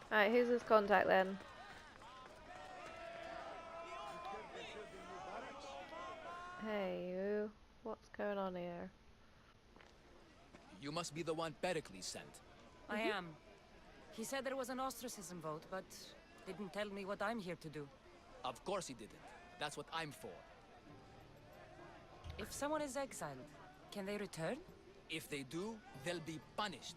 Alright, who's his contact then? Hey, you. What's going on here? You must be the one Pericles sent. I am. He said there was an ostracism vote, but didn't tell me what I'm here to do. Of course he didn't. That's what I'm for. If someone is exiled, can they return? If they do, they'll be punished.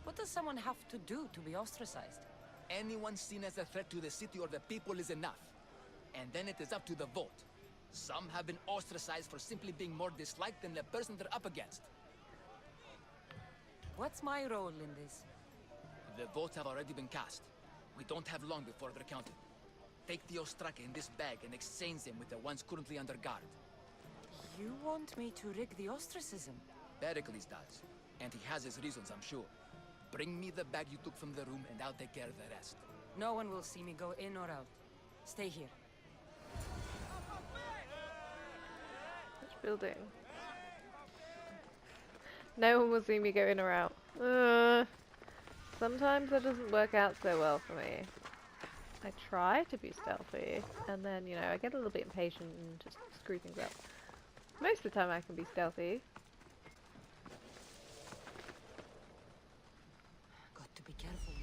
What does someone have to do to be ostracized? Anyone seen as a threat to the city or the people is enough. And then it is up to the vote. Some have been ostracized for simply being more disliked than the person they're up against. What's my role in this? The votes have already been cast. We don't have long before they're counted. Take the Ostraka in this bag and exchange them with the ones currently under guard. You want me to rig the ostracism? Pericles does. And he has his reasons, I'm sure. Bring me the bag you took from the room and I'll take care of the rest. No one will see me go in or out. Stay here. Which building? No one will see me go in or out. Sometimes that doesn't work out so well for me. I try to be stealthy, and then, you know, I get a little bit impatient and just screw things up. Most of the time I can be stealthy. Got to be careful.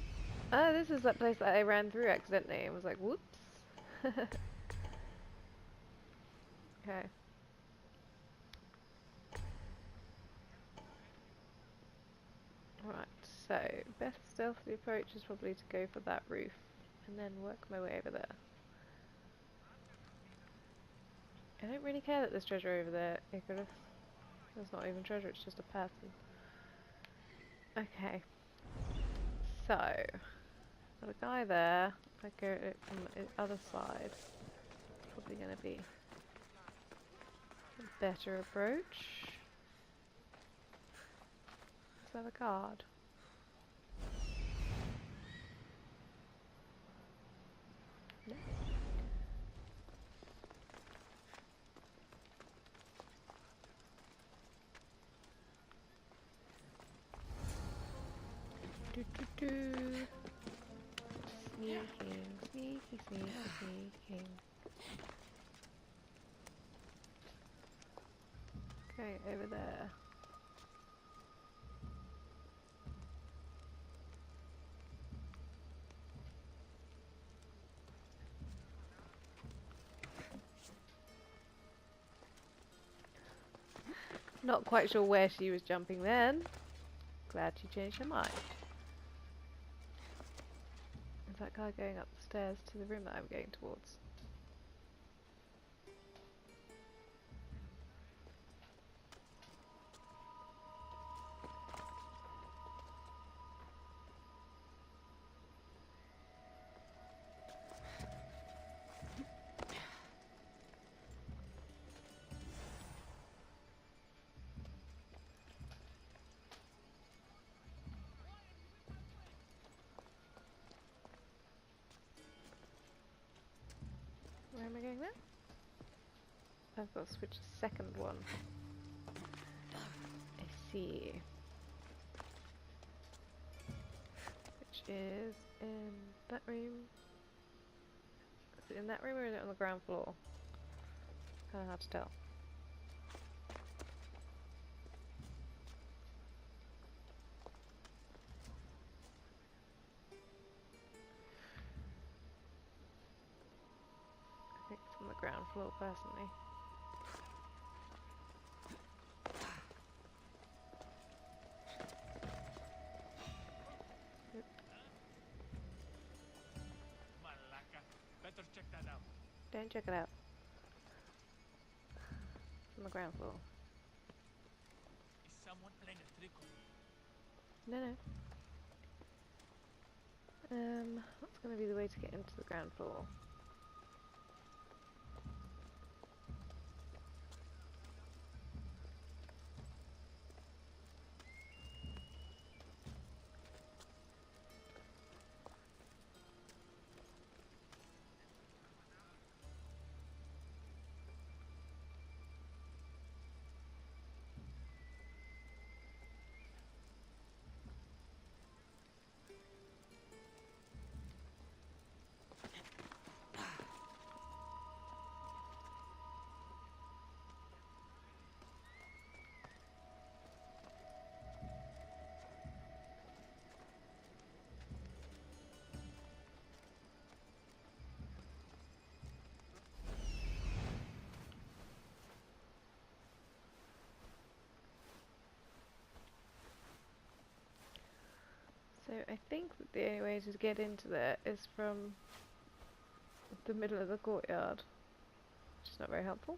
Oh, this is that place that I ran through accidentally and was like, whoops. Okay. Right, so best stealthy approach is probably to go for that roof and then work my way over there. I don't really care that there's treasure over there, Icarus. There's not even treasure, it's just a person. Okay. So, got a guy there. If I go from the other side, it's probably going to be a better approach. Is that a guard? No. Do, do, do. Sneaking, sneaky, sneaky, sneaking. Okay, over there. Not quite sure where she was jumping then. Glad she changed her mind. Is that guy going up the stairs to the room that I'm going towards? Where am I going then? I've got to switch the second one. I see. Which is in that room. Is it in that room or is it on the ground floor? Kind of hard to tell. I think it's on the ground floor personally. Malaka. Better check that out. Don't check it out. It's on the ground floor. Is someone playing a trick on me? No, no. What's going to be the way to get into the ground floor? I think that the only way to get into there is from the middle of the courtyard, which is not very helpful.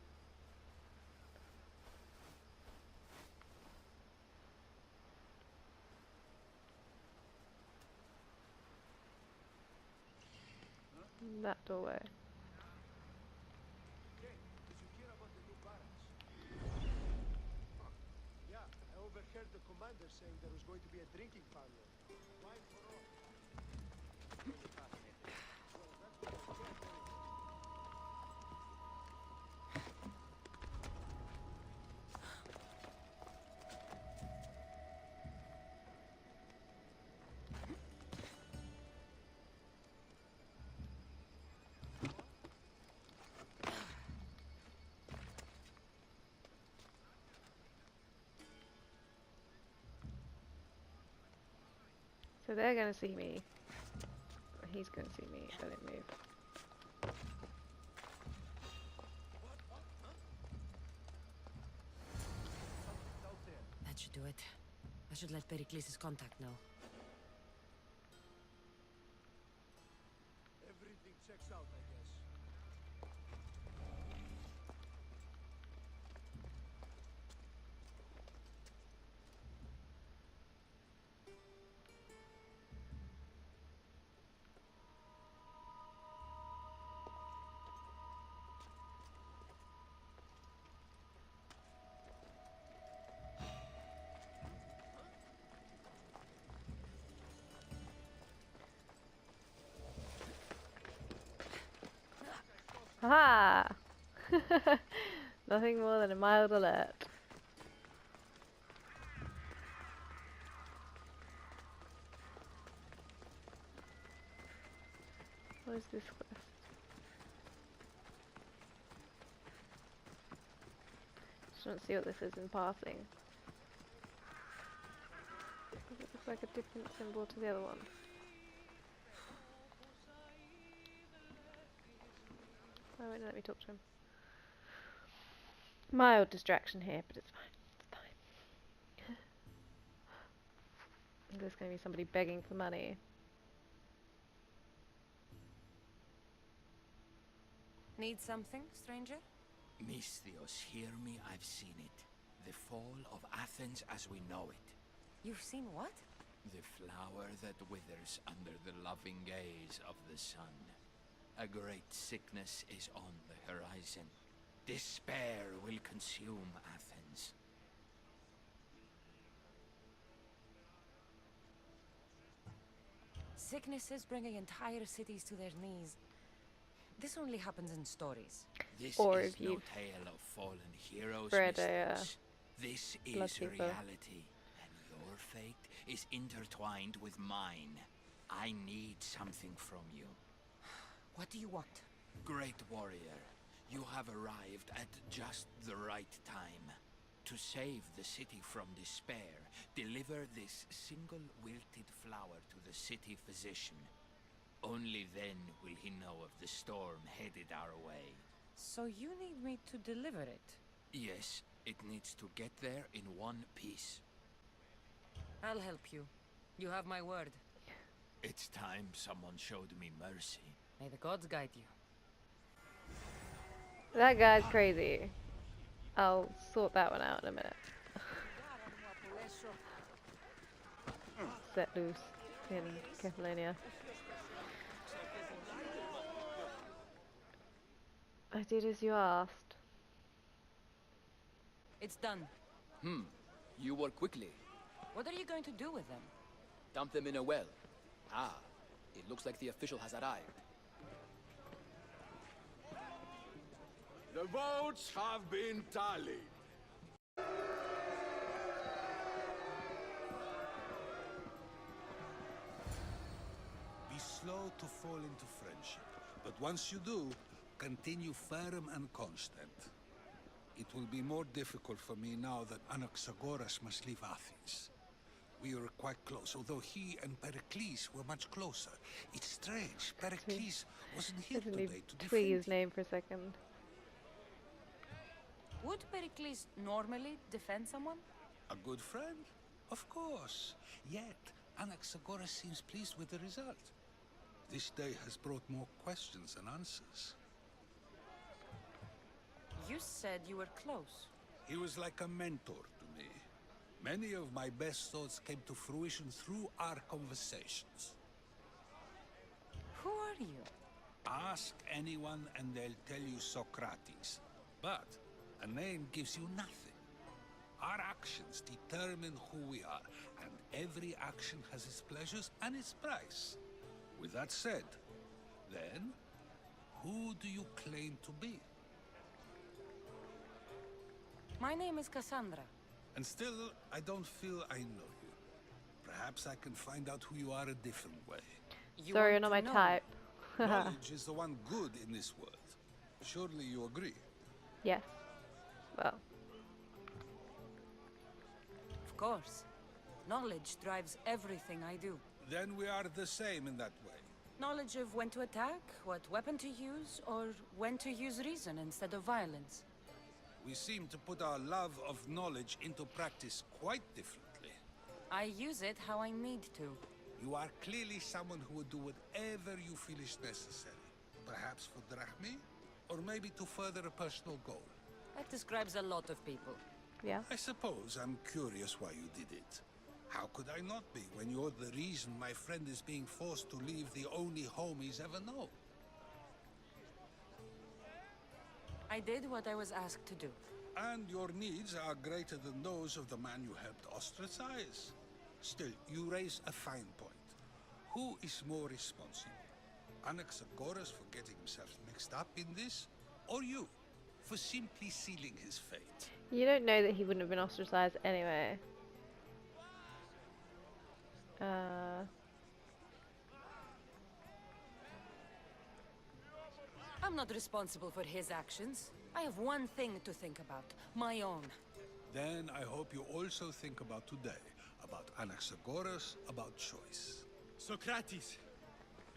That doorway. Yeah, I overheard the commander saying there was going to be a drinking parlor. Wine for all. So they're gonna see me. Or he's gonna see me if I don't move. That should do it. I should let Pericles' contact know. Everything checks out, I guess. Haha! Nothing more than a mild alert. What is this quest? Just want to see what this is in passing. Does it look like a different symbol to the other one? Oh, wait, let me talk to him. Mild distraction here, but it's fine. It's fine. There's going to be somebody begging for money. Need something, stranger? Misthios, hear me, I've seen it. The fall of Athens as we know it. You've seen what? The flower that withers under the loving gaze of the sun. A great sickness is on the horizon. Despair will consume Athens. Sicknesses bringing entire cities to their knees. This only happens in stories. This Or is if no you've tale of fallen heroes, bred a, Misthios. This blood is people. reality, and your fate is intertwined with mine. I need something from you. What do you want? Great warrior, you have arrived at just the right time. To save the city from despair, deliver this single wilted flower to the city physician. Only then will he know of the storm headed our way. So you need me to deliver it? Yes, it needs to get there in one piece. I'll help you. You have my word. It's time someone showed me mercy. May the gods guide you. That guy's crazy. I'll sort that one out in a minute. Set loose in Catalonia. I did as you asked. It's done. You work quickly. What are you going to do with them? Dump them in a well. Ah, it looks like the official has arrived. The votes have been tallied. Be slow to fall into friendship, but once you do, continue firm and constant. It will be more difficult for me now that Anaxagoras must leave Athens. We were quite close, although he and Pericles were much closer. It's strange, Pericles wasn't here Doesn't he today to twig defend his name for a second? Would Pericles normally defend someone? a good friend? Of course. Yet, Anaxagoras seems pleased with the result. This day has brought more questions than answers. You said you were close. He was like a mentor to me. Many of my best thoughts came to fruition through our conversations. Who are you? Ask anyone and they'll tell you Socrates. But a name gives you nothing. Our actions determine who we are, and every action has its pleasures and its price. With that said, then, who do you claim to be? My name is Kassandra. And still, I don't feel I know you. Perhaps I can find out who you are a different way. You Sorry, you're want not to my know? type. Knowledge is the one good in this world. Surely you agree? Yes. Well, Of course. Knowledge drives everything I do. Then we are the same in that way. Knowledge of when to attack, what weapon to use, or when to use reason instead of violence. We seem to put our love of knowledge into practice quite differently. I use it how I need to. You are clearly someone who would do whatever you feel is necessary. Perhaps for drachmae, or maybe to further a personal goal. That describes a lot of people. yeah. I suppose I'm curious why you did it. How could I not be when you're the reason my friend is being forced to leave the only home he's ever known? I did what I was asked to do. And your needs are greater than those of the man you helped ostracize. Still, you raise a fine point. Who is more responsible? Anaxagoras for getting himself mixed up in this? Or you, for simply sealing his fate? You don't know that he wouldn't have been ostracized anyway. I'm not responsible for his actions. I have one thing to think about. My own. Then I hope you also think about today. About Anaxagoras, about choice. Socrates,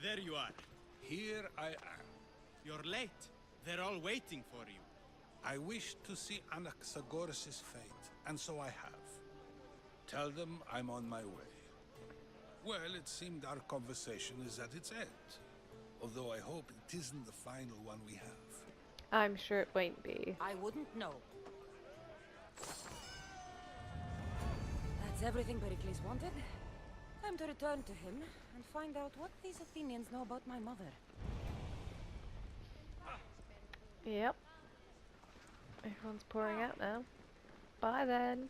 there you are. Here I am. You're late. They're all waiting for you. I wish to see Anaxagoras' fate, and so I have. Tell them I'm on my way. Well, it seemed our conversation is at its end. Although I hope it isn't the final one we have. I'm sure it won't be. I wouldn't know. That's everything Pericles wanted. Time to return to him and find out what these Athenians know about my mother. Yep. Everyone's pouring out now. Bye then.